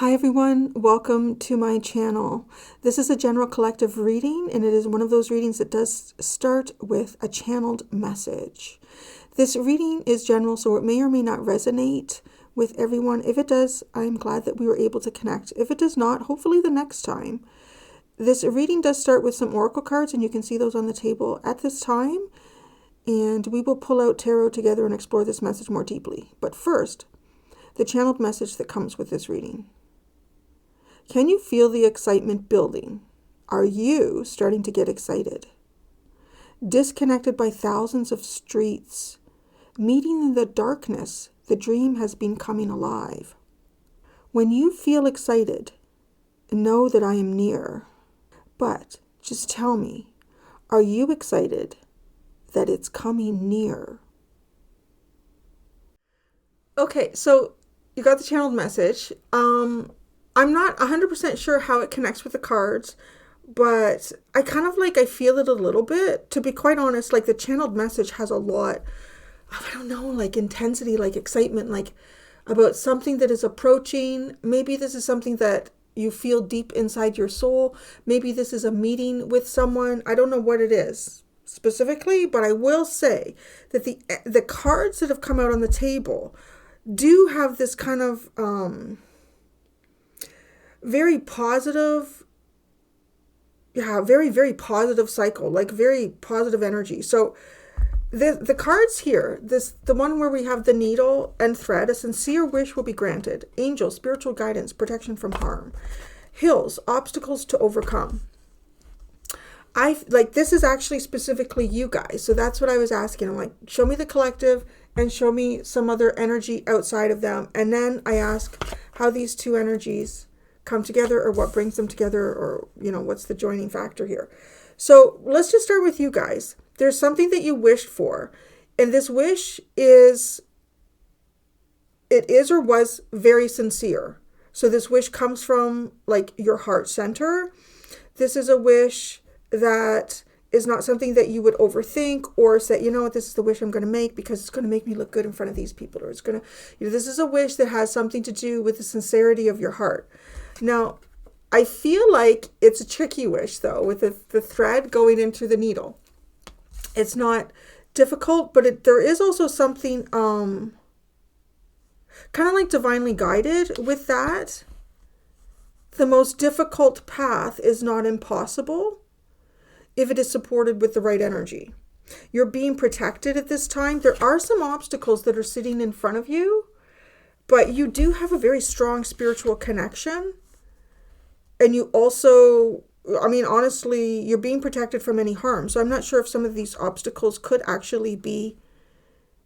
Hi everyone, welcome to my channel. This is a general collective reading, and it is one of those readings that does start with a channeled message. This reading is general, so it may or may not resonate with everyone. If it does, I'm glad that we were able to connect. If it does not, hopefully the next time. This reading does start with some oracle cards, and you can see those on the table at this time. And we will pull out tarot together and explore this message more deeply. But first, the channeled message that comes with this reading. Can you feel the excitement building? Are you starting to get excited? Disconnected by thousands of streets, meeting in the darkness, the dream has been coming alive. When you feel excited, know that I am near. But just tell me, are you excited that it's coming near? Okay, so you got the channeled message. I'm not 100% sure how it connects with the cards, but I feel it a little bit. To be quite honest, like the channeled message has a lot of, I don't know, like intensity, like excitement, like about something that is approaching. Maybe this is something that you feel deep inside your soul. Maybe this is a meeting with someone. I don't know what it is specifically, but I will say that the cards that have come out on the table do have this kind of very positive, very positive cycle, like very positive energy. So the cards here, the one where we have the needle and thread, a sincere wish will be granted. Angel, spiritual guidance, protection from harm. Hills, obstacles to overcome. This is actually specifically you guys. So that's what I was asking. I'm like, show me the collective and show me some other energy outside of them. And then I ask how these two energies come together, or what brings them together, or what's the joining factor here. So let's just start with you guys. There's something that you wished for, and this wish is or was very sincere. So this wish comes from like your heart center. This is a wish that is not something that you would overthink or say, this is the wish I'm going to make because it's going to make me look good in front of these people, or it's going to, this is a wish that has something to do with the sincerity of your heart. Now, I feel like it's a tricky wish, though, with the thread going into the needle. It's not difficult, but there is also something kind of like divinely guided with that. The most difficult path is not impossible if it is supported with the right energy. You're being protected at this time. There are some obstacles that are sitting in front of you, but you do have a very strong spiritual connection. And you also, honestly, you're being protected from any harm. So I'm not sure if some of these obstacles could actually be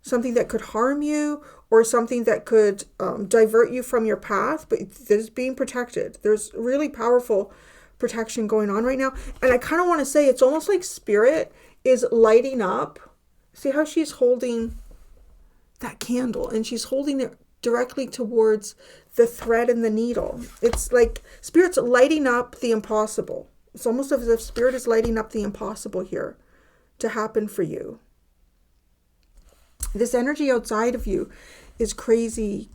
something that could harm you, or something that could divert you from your path. But there's being protected. There's really powerful protection going on right now. And I kind of want to say it's almost like spirit is lighting up. See how she's holding that candle, and she's holding it directly towards the thread and the needle. It's like spirit's lighting up the impossible. It's almost as if spirit is lighting up the impossible here to happen for you. This energy outside of you is crazy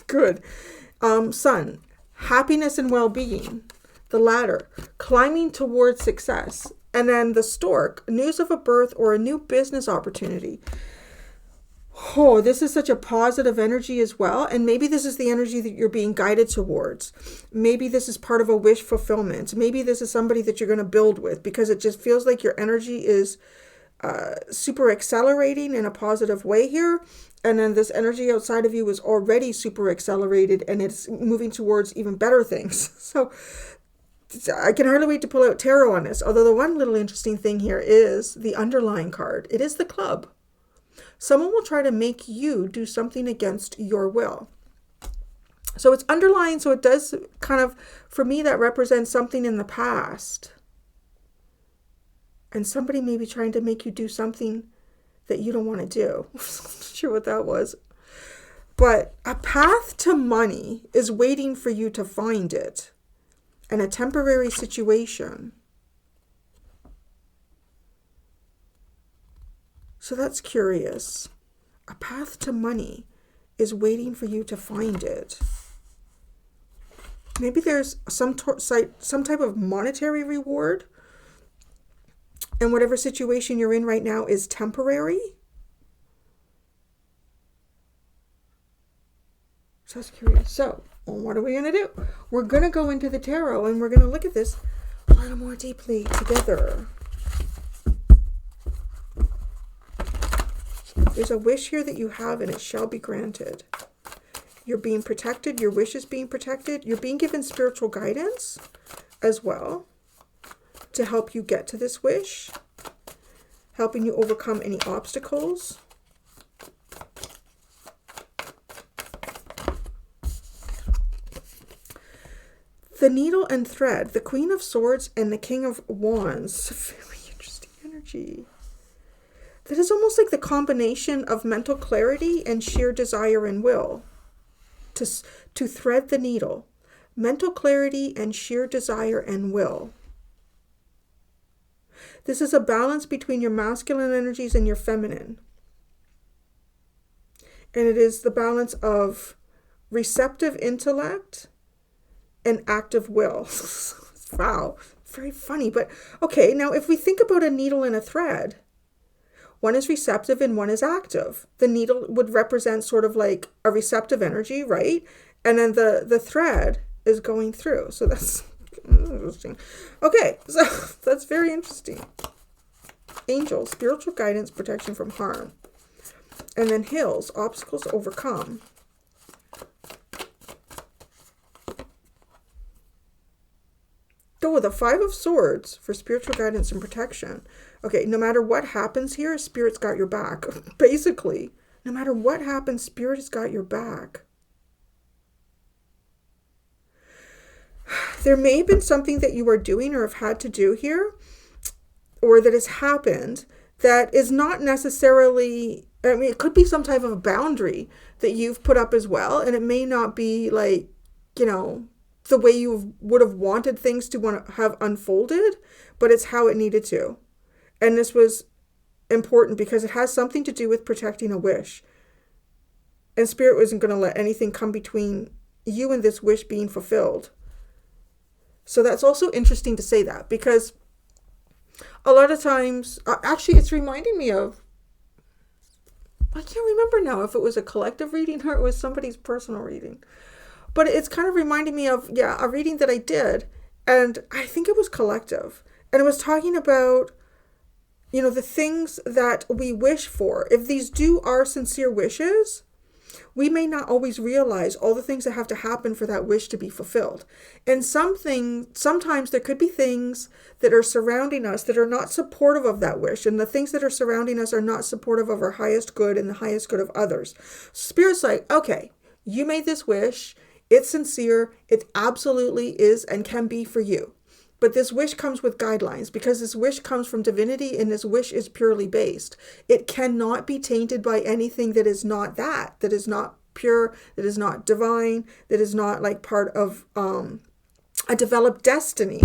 good. Sun, happiness and well-being. The ladder, climbing towards success. And then the stork, news of a birth or a new business opportunity. Oh, this is such a positive energy as well. And maybe this is the energy that you're being guided towards. Maybe this is part of a wish fulfillment. Maybe this is somebody that you're going to build with, because it just feels like your energy is super accelerating in a positive way here. And then this energy outside of you is already super accelerated, and it's moving towards even better things. So I can hardly wait to pull out tarot on this. Although the one little interesting thing here is the underlying card. It is the club. Someone will try to make you do something against your will. So it's underlying, so it does kind of, for me, that represents something in the past. And somebody may be trying to make you do something that you don't want to do. I'm not sure what that was. But a path to money is waiting for you to find it. And a temporary situation. So that's curious. A path to money is waiting for you to find it. Maybe there's some type of monetary reward, and whatever situation you're in right now is temporary. So I was curious. So what are we going to do? We're going to go into the tarot and we're going to look at this a little more deeply together. There's a wish here that you have, and it shall be granted. You're being protected. Your wish is being protected. You're being given spiritual guidance as well to help you get to this wish, helping you overcome any obstacles. The needle and thread, the Queen of Swords and the King of Wands. Very interesting energy. That is almost like the combination of mental clarity and sheer desire and will to thread the needle. Mental clarity and sheer desire and will. This is a balance between your masculine energies and your feminine. And it is the balance of receptive intellect and active will. Wow, very funny. But okay, now if we think about a needle and a thread, one is receptive and one is active. The needle would represent sort of like a receptive energy, right? And then the thread is going through. So that's interesting. Okay, so that's very interesting. Angels, spiritual guidance, protection from harm. And then hills, obstacles to overcome. So the Five of Swords for spiritual guidance and protection. Okay, no matter what happens here, Spirit's got your back. Basically, no matter what happens, Spirit has got your back. There may have been something that you are doing or have had to do here, or that has happened that is not necessarily, I mean, it could be some type of a boundary that you've put up as well, and it may not be like, you know, the way you would have wanted things to have unfolded, but it's how it needed to. And this was important because it has something to do with protecting a wish. And Spirit wasn't going to let anything come between you and this wish being fulfilled. So that's also interesting to say that, because a lot of times, actually it's reminding me of, I can't remember now if it was a collective reading or it was somebody's personal reading. But it's kind of reminding me of, a reading that I did, and I think it was collective. And it was talking about, you know, the things that we wish for. If these are sincere wishes, we may not always realize all the things that have to happen for that wish to be fulfilled. And sometimes there could be things that are surrounding us that are not supportive of that wish. And the things that are surrounding us are not supportive of our highest good and the highest good of others. Spirit's like, okay, you made this wish. It's sincere. It absolutely is and can be for you. But this wish comes with guidelines, because this wish comes from divinity and this wish is purely based. It cannot be tainted by anything that is not that is not pure, that is not divine, that is not like part of a developed destiny.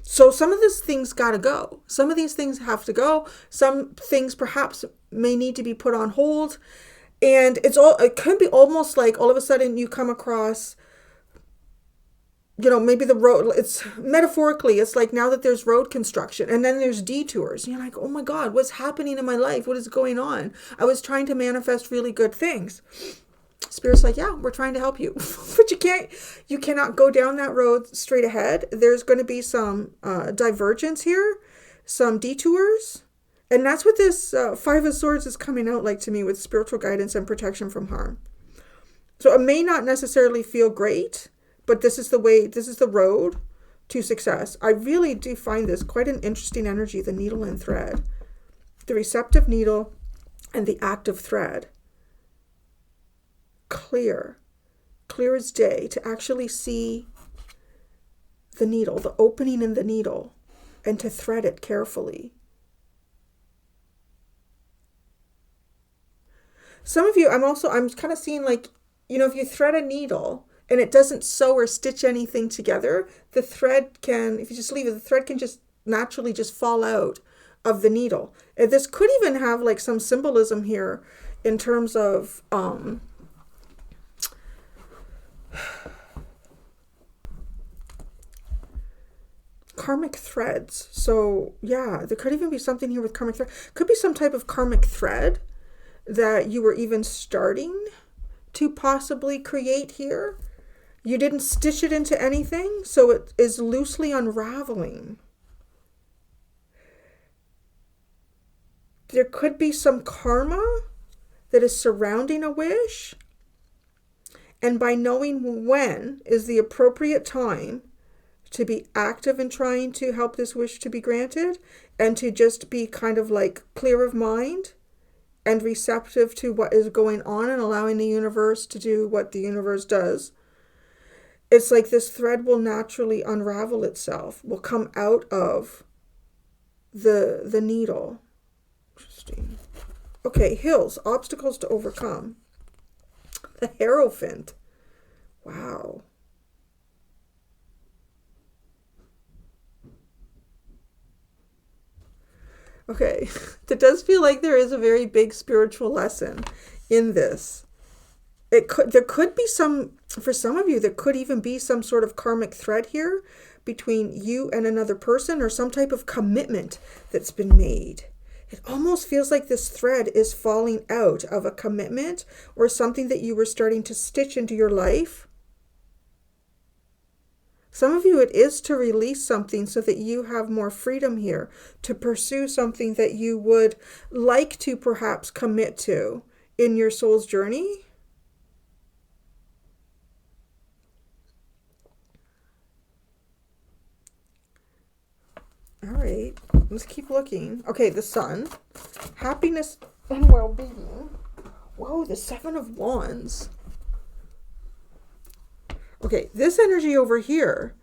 So some of these things got to go. Some of these things have to go. Some things perhaps may need to be put on hold. And it could be almost like all of a sudden you come across, you know, maybe the road, it's metaphorically, it's like now that there's road construction and then there's detours. And you're like, oh my God, what's happening in my life? What is going on? I was trying to manifest really good things. Spirit's like, yeah, we're trying to help you. But you cannot go down that road straight ahead. There's going to be some divergence here, some detours. And that's what this Five of Swords is coming out like to me, with spiritual guidance and protection from harm. So it may not necessarily feel great, but this is the road to success. I really do find this quite an interesting energy, the needle and thread. The receptive needle and the active thread. Clear as day to actually see the needle, the opening in the needle, and to thread it carefully. Some of you, I'm kind of seeing like, you know, if you thread a needle and it doesn't sew or stitch anything together, the thread can, if you just leave it, the thread can just naturally just fall out of the needle. And this could even have like some symbolism here in terms of, karmic threads. So yeah, there could even be something here with karmic thread. Could be some type of karmic thread that you were even starting to possibly create here. You didn't stitch it into anything, so it is loosely unraveling. There could be some karma that is surrounding a wish. And by knowing when is the appropriate time to be active in trying to help this wish to be granted, and to just be kind of like clear of mind and receptive to what is going on and allowing the universe to do what the universe does, it's like this thread will naturally unravel itself, will come out of the needle. Interesting. Okay, hills, obstacles to overcome. The Hierophant. Wow. Okay, it does feel like there is a very big spiritual lesson in this. There could be some, for some of you, there could even be some sort of karmic thread here between you and another person, or some type of commitment that's been made. It almost feels like this thread is falling out of a commitment or something that you were starting to stitch into your life. Some of you, it is to release something so that you have more freedom here to pursue something that you would like to perhaps commit to in your soul's journey. All right, let's keep looking. Okay, the Sun, happiness and well-being. Whoa, the Seven of Wands. Okay, this energy over here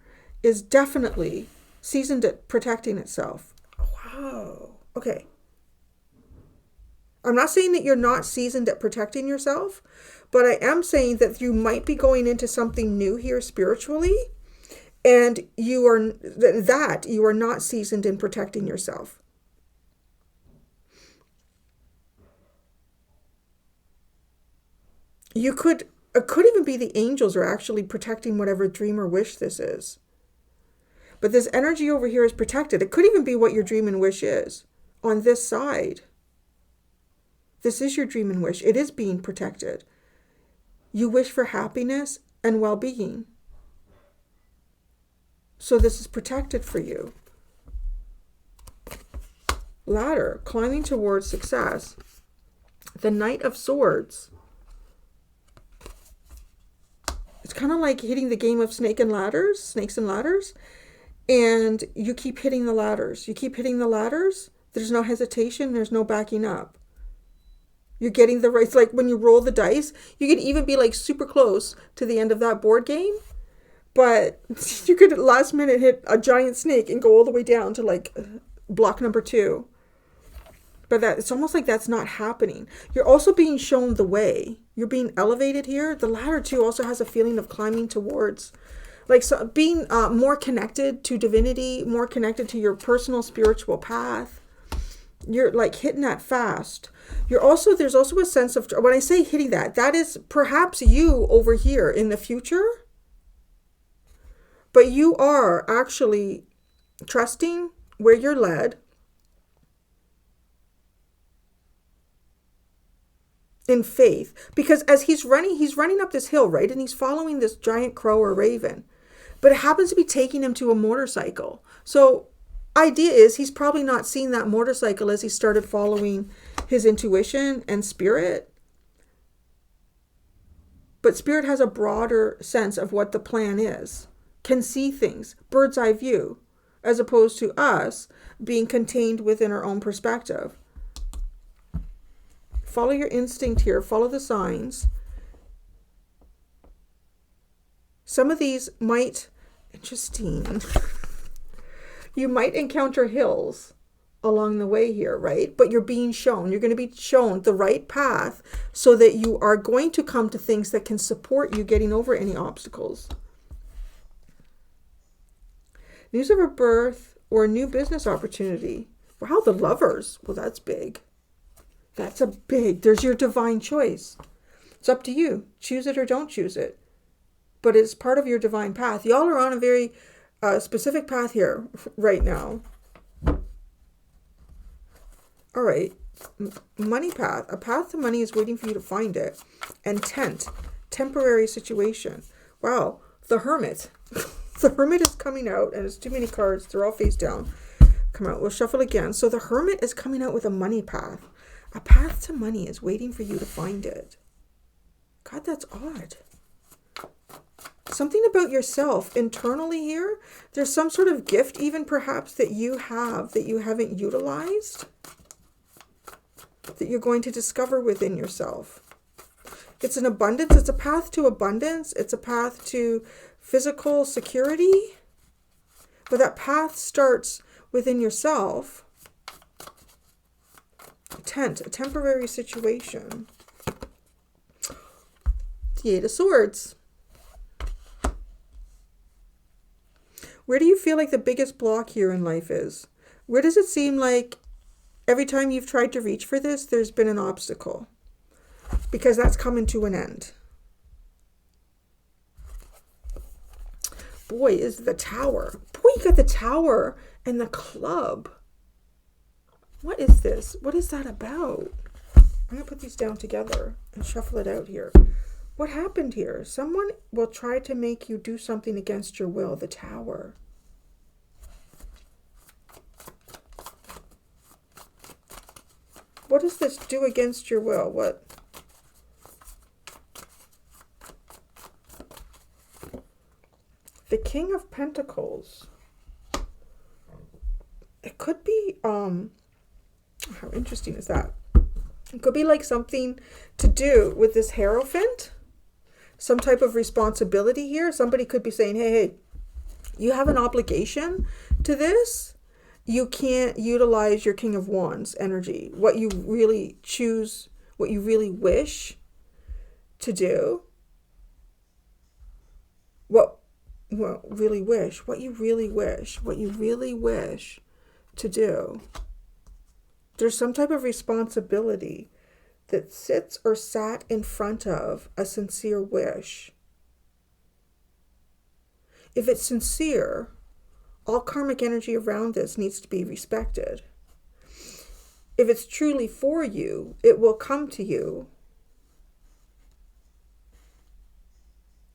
is definitely seasoned at protecting itself. Wow. Okay. I'm not saying that you're not seasoned at protecting yourself, but I am saying that you might be going into something new here spiritually, and you are not seasoned in protecting yourself. It could even be the angels are actually protecting whatever dream or wish this is. But this energy over here is protected. It could even be what your dream and wish is on this side. This is your dream and wish. It is being protected. You wish for happiness and well-being. So this is protected for you. Ladder, climbing towards success. The Knight of Swords. It's kind of like hitting the game of snakes and ladders. And you keep hitting the ladders. You keep hitting the ladders. There's no hesitation. There's no backing up. You're getting the right. It's like when you roll the dice, you could even be like super close to the end of that board game. But you could at last minute hit a giant snake and go all the way down to like block number 2. But it's almost like that's not happening. You're also being shown the way. You're being elevated here. The ladder too also has a feeling of climbing towards, like, so being more connected to divinity, more connected to your personal spiritual path. You're like hitting that fast. There's also a sense of, when I say hitting that is perhaps you over here in the future. But you are actually trusting where you're led. In faith, because as he's running up this hill, right? And he's following this giant crow or raven, but it happens to be taking him to a motorcycle. So idea is he's probably not seen that motorcycle as he started following his intuition and spirit. But spirit has a broader sense of what the plan is, can see things, bird's eye view, as opposed to us being contained within our own perspective. Follow your instinct here. Follow the signs. Some of these might, interesting. You might encounter hills along the way here, right? But you're being shown. You're going to be shown the right path so that you are going to come to things that can support you getting over any obstacles. News of a birth or a new business opportunity. Wow, the Lovers. Well, that's big. There's your divine choice. It's up to you. Choose it or don't choose it. But it's part of your divine path. Y'all are on a very a specific path here right now. All right. Money path. A path to money is waiting for you to find it. And temporary situation. Wow. The Hermit. The Hermit is coming out, and it's too many cards. They're all face down. Come out. We'll shuffle again. So the Hermit is coming out with a money path. A path to money is waiting for you to find it. God, that's odd. Something about yourself internally here. There's some sort of gift even perhaps that you have that you haven't utilized, that you're going to discover within yourself. It's an abundance. It's a path to abundance. It's a path to physical security. But that path starts within yourself. A temporary situation. The Eight of Swords. Where do you feel like the biggest block here in life is? Where does it seem like every time you've tried to reach for this, there's been an obstacle? Because that's coming to an end. Boy, is the Tower. Boy, you got the Tower and the Club. What is this? What is that about? I'm going to put these down together and shuffle it out here. What happened here? Someone will try to make you do something against your will. The Tower. What does this do against your will? What? The King of Pentacles. It could be, how interesting is that? It could be like something to do with this Hierophant. Some type of responsibility here. Somebody could be saying, hey, you have an obligation to this. You can't utilize your King of Wands energy. What you really choose, what you really wish to do. What you really wish to do. There's some type of responsibility that sits or sat in front of a sincere wish. If it's sincere, all karmic energy around this needs to be respected. If it's truly for you, it will come to you.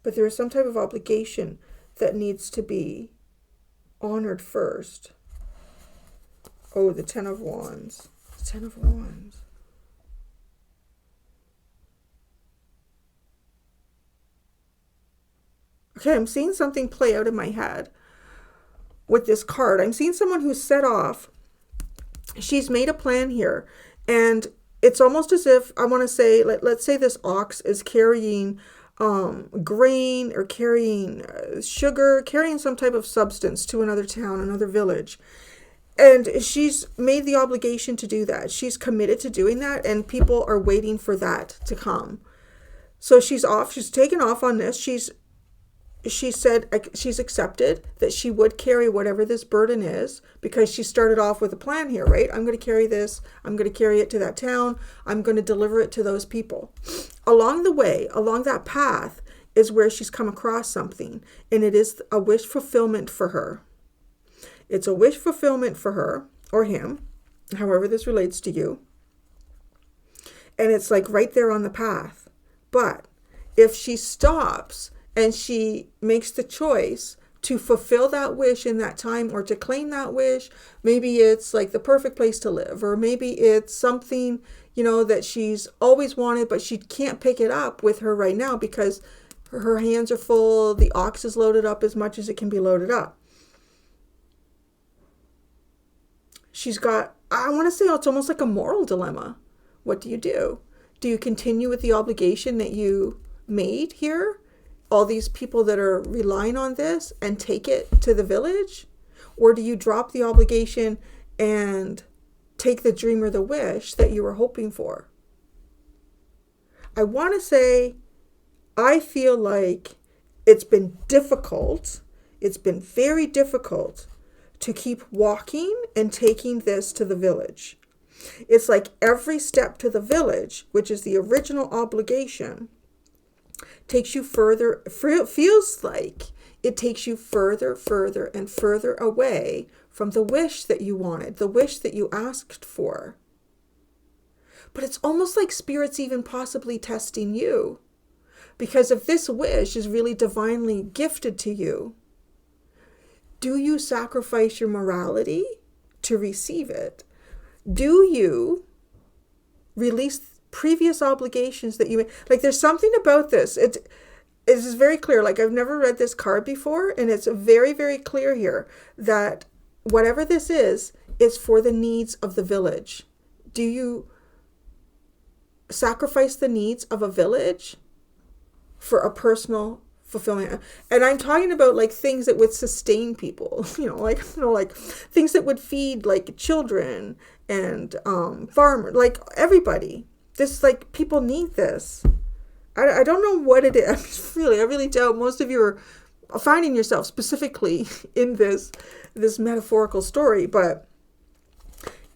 But there is some type of obligation that needs to be honored first. Oh, the Ten of Wands. The Ten of Wands. Okay, I'm seeing something play out in my head with this card. I'm seeing someone who's set off. She's made a plan here. And it's almost as if, I want to say, let's say this ox is carrying grain or carrying sugar, carrying some type of substance to another town, another village. And she's made the obligation to do that. She's committed to doing that, and people are waiting for that to come. So she's off. She's taken off on this. She said she's accepted that she would carry whatever this burden is, because she started off with a plan here, right? I'm going to carry this. I'm going to carry it to that town. I'm going to deliver it to those people. Along the way, along that path is where she's come across something, and it is a wish fulfillment for her. It's a wish fulfillment for her or him, however this relates to you. And it's like right there on the path. But if she stops and she makes the choice to fulfill that wish in that time, or to claim that wish, maybe it's like the perfect place to live, or maybe it's something, that she's always wanted, but she can't pick it up with her right now because her hands are full. The ox is loaded up as much as it can be loaded up. She's got, I want to say it's almost like a moral dilemma. What do you do? Do you continue with the obligation that you made here? All these people that are relying on this, and take it to the village? Or do you drop the obligation and take the dream or the wish that you were hoping for? I want to say, I feel like it's been difficult. It's been very difficult to keep walking and taking this to the village. It's like every step to the village, which is the original obligation, takes you further. Feels like it takes you further, further, and further away from the wish that you wanted, the wish that you asked for. But it's almost like Spirit's even possibly testing you. Because if this wish is really divinely gifted to you, do you sacrifice your morality to receive it? Do you release previous obligations that you made? Like, there's something about this. It is very clear. Like, I've never read this card before, and it's very, very clear here that whatever this is for the needs of the village. Do you sacrifice the needs of a village for a personal fulfillment? And I'm talking about like things that would sustain people, like things that would feed like children and farmers, like everybody. This, like, people need this. I don't know what it is. I really doubt most of you are finding yourself specifically in this metaphorical story, but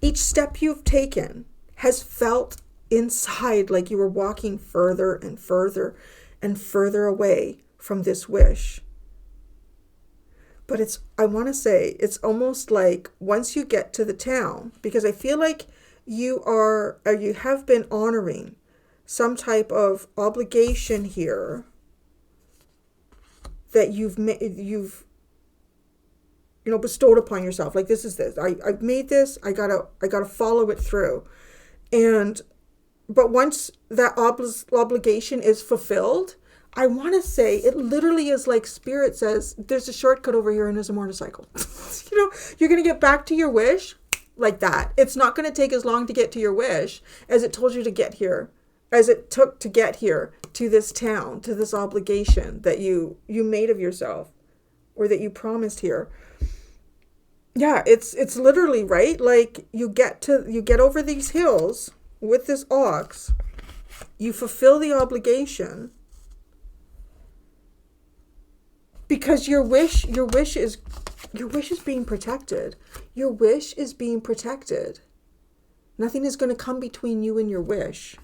each step you've taken has felt inside like you were walking further and further and further away from this wish. But I want to say, it's almost like once you get to the town, because I feel like you have been honoring some type of obligation here that you've bestowed upon yourself. Like, I've made this, I gotta follow it through. But once that obligation is fulfilled, I want to say it literally is like Spirit says, there's a shortcut over here and there's a motorcycle. You're going to get back to your wish like that. It's not going to take as long to get to your wish as it told you to get here, as it took to get here to this town, to this obligation that you made of yourself or that you promised here. Yeah, it's literally, right? Like, you get over these hills with this ox, you fulfill the obligation because your wish is being protected. Your wish is being protected. Nothing is going to come between you and your wish.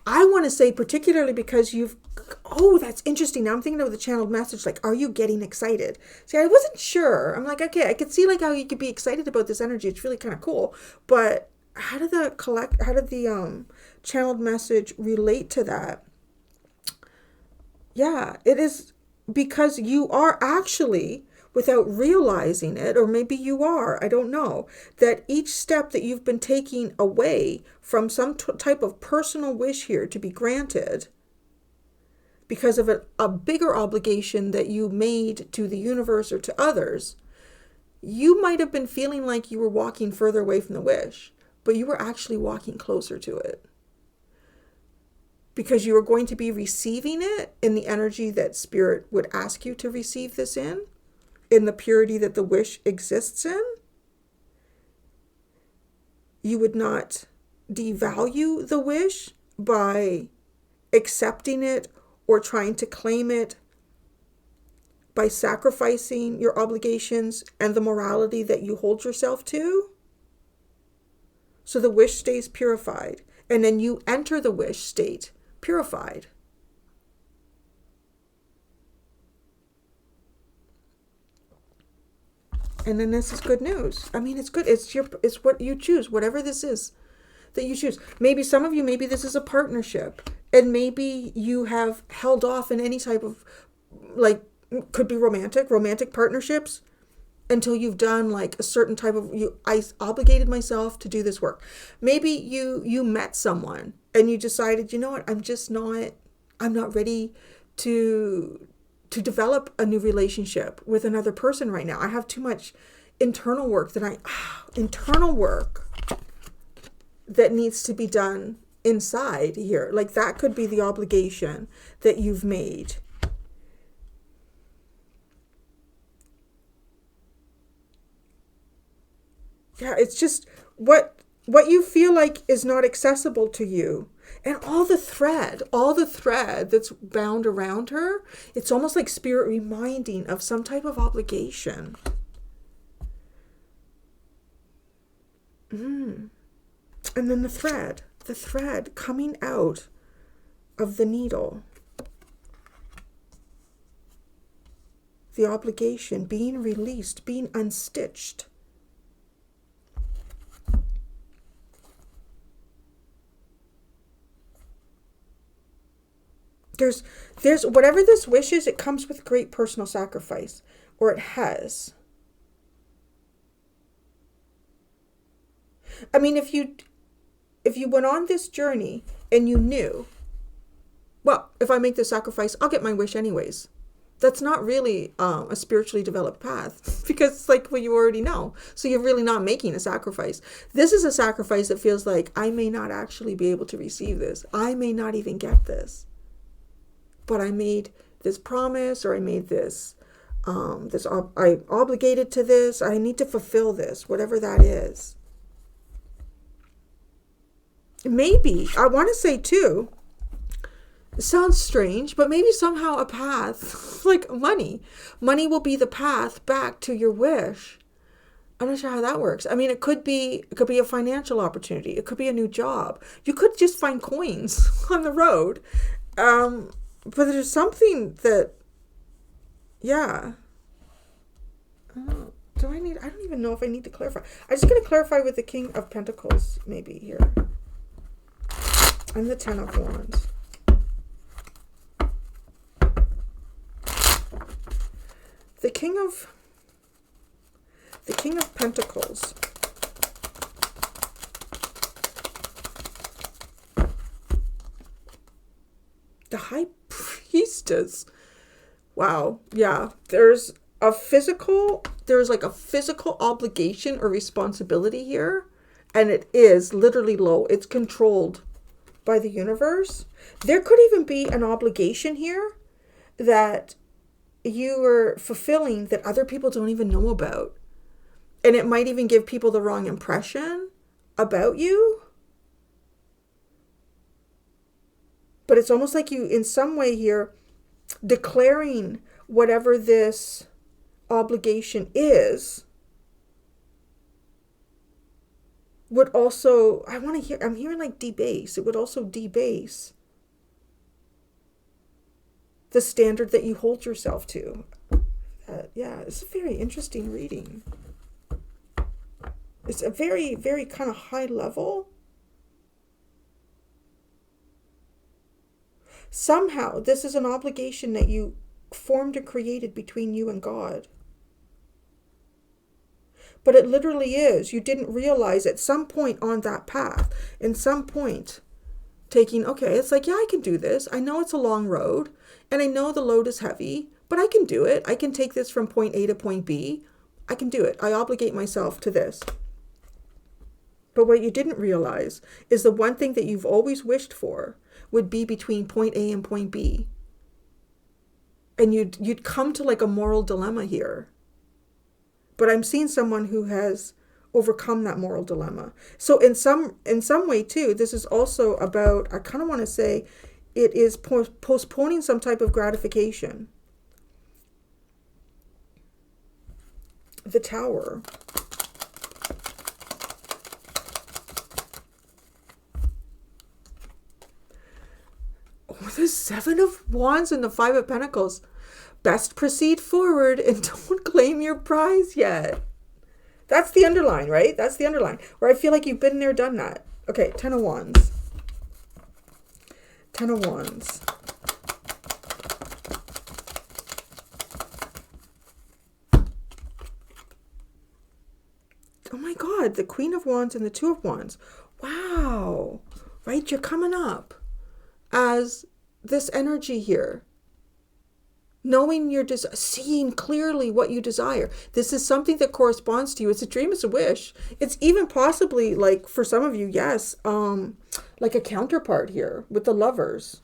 I want to say particularly because that's interesting. Now I'm thinking of the channeled message, like, are you getting excited? See, I wasn't sure. I'm like, okay, I could see like how you could be excited about this energy. It's really kind of cool. But how did the channeled message relate to that? Yeah, it is because you are actually, without realizing it, or maybe you are, I don't know, that each step that you've been taking away from some type of personal wish here to be granted because of a bigger obligation that you made to the universe or to others, you might have been feeling like you were walking further away from the wish, but you were actually walking closer to it. Because you are going to be receiving it in the energy that Spirit would ask you to receive this in the purity that the wish exists in. You would not devalue the wish by accepting it or trying to claim it, by sacrificing your obligations and the morality that you hold yourself to. So the wish stays purified, and then you enter the wish state purified. And then this is good news. I mean, it's good. It's what you choose, whatever this is that you choose. Maybe some of you, maybe this is a partnership, and maybe you have held off in any type of, like, could be romantic partnerships until you've done like a certain type of, I obligated myself to do this work. Maybe you met someone and you decided, you know what, I'm not ready to develop a new relationship with another person right now. I have too much internal work that needs to be done inside here. Like, that could be the obligation that you've made. Yeah, it's just what you feel like is not accessible to you. And all the thread that's bound around her, it's almost like Spirit reminding of some type of obligation. And then the thread coming out of the needle. the obligation, being released, being unstitched. There's whatever this wish is, it comes with great personal sacrifice, or it has. I mean, if you went on this journey and you knew, well, if I make this sacrifice, I'll get my wish anyways. That's not really a spiritually developed path, because it's like, well, you already know. So you're really not making a sacrifice. This is a sacrifice that feels like I may not actually be able to receive this. I may not even get this. But I made this promise, or I made this, I obligated to this. I need to fulfill this, whatever that is. Maybe, I want to say too, it sounds strange, but maybe somehow a path, like money. Money will be the path back to your wish. I'm not sure how that works. I mean, it could be a financial opportunity. It could be a new job. You could just find coins on the road. But there's something that, yeah. I don't even know if I need to clarify. I'm just going to clarify with the King of Pentacles, maybe, here. And the Ten of Wands. The King of Pentacles. The High Priestess. Wow. Yeah. There's like a physical obligation or responsibility here. And it is literally low. It's controlled by the universe. There could even be an obligation here that you are fulfilling that other people don't even know about. And it might even give people the wrong impression about you. But it's almost like you, in some way here, declaring whatever this obligation is, would also, I'm hearing like debase. It would also debase the standard that you hold yourself to. Yeah, it's a very interesting reading. It's a very, very kind of high level. Somehow, this is an obligation that you formed and created between you and God. But it literally is. You didn't realize at some point on that path, in some point, it's like, yeah, I can do this. I know it's a long road, and I know the load is heavy, but I can do it. I can take this from point A to point B. I can do it. I obligate myself to this. But what you didn't realize is the one thing that you've always wished for would be between point A and point B. And you'd come to like a moral dilemma here. But I'm seeing someone who has overcome that moral dilemma. So in some way too, this is also about, I kind of want to say, it is postponing some type of gratification. The Tower. Oh, the Seven of Wands and the Five of Pentacles. Best proceed forward and don't claim your prize yet. That's the underline, right? That's the underline. Where I feel like you've been there, done that. Okay, Ten of Wands. Ten of Wands. Oh my God, the Queen of Wands and the Two of Wands. Wow. Right? You're coming up as this energy here. Knowing your seeing clearly what you desire. This is something that corresponds to you. It's a dream, it's a wish. It's even possibly, like, for some of you, yes, like a counterpart here with the Lovers.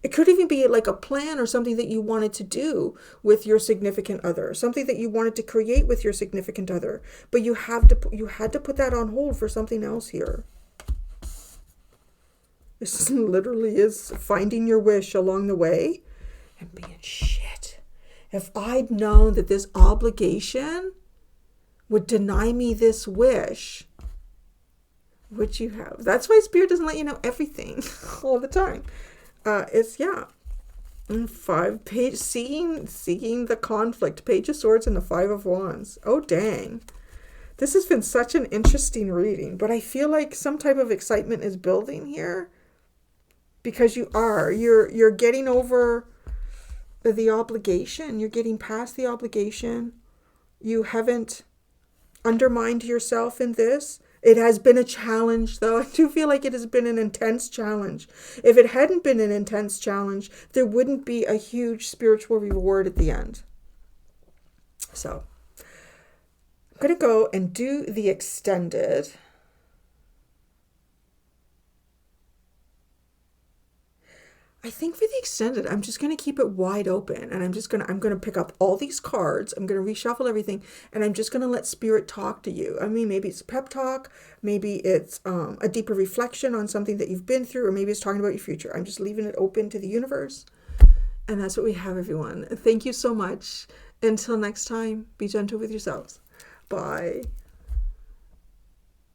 It could even be like a plan or something that you wanted to do with your significant other, something that you wanted to create with your significant other, but you had to put that on hold for something else here. This literally is finding your wish along the way and being, shit, if I'd known that this obligation would deny me this wish, would you have? That's why Spirit doesn't let you know everything all the time. And 5 page, seeing the conflict. Page of Swords and the 5 of Wands. Oh, dang. This has been such an interesting reading, but I feel like some type of excitement is building here because you're getting over the obligation. You're getting past the obligation. You haven't undermined yourself in this. It has been a challenge, though. I do feel like it has been an intense challenge. If it hadn't been an intense challenge, there wouldn't be a huge spiritual reward at the end. So, I'm going to go and do the extended. I think for the extended, I'm just going to keep it wide open, and I'm going to pick up all these cards. I'm going to reshuffle everything, and I'm just going to let spirit talk to you. I mean, maybe it's a pep talk, maybe it's a deeper reflection on something that you've been through, or maybe it's talking about your future. I'm just leaving it open to the universe. And that's what we have, everyone. Thank you so much. Until next time, be gentle with yourselves. Bye.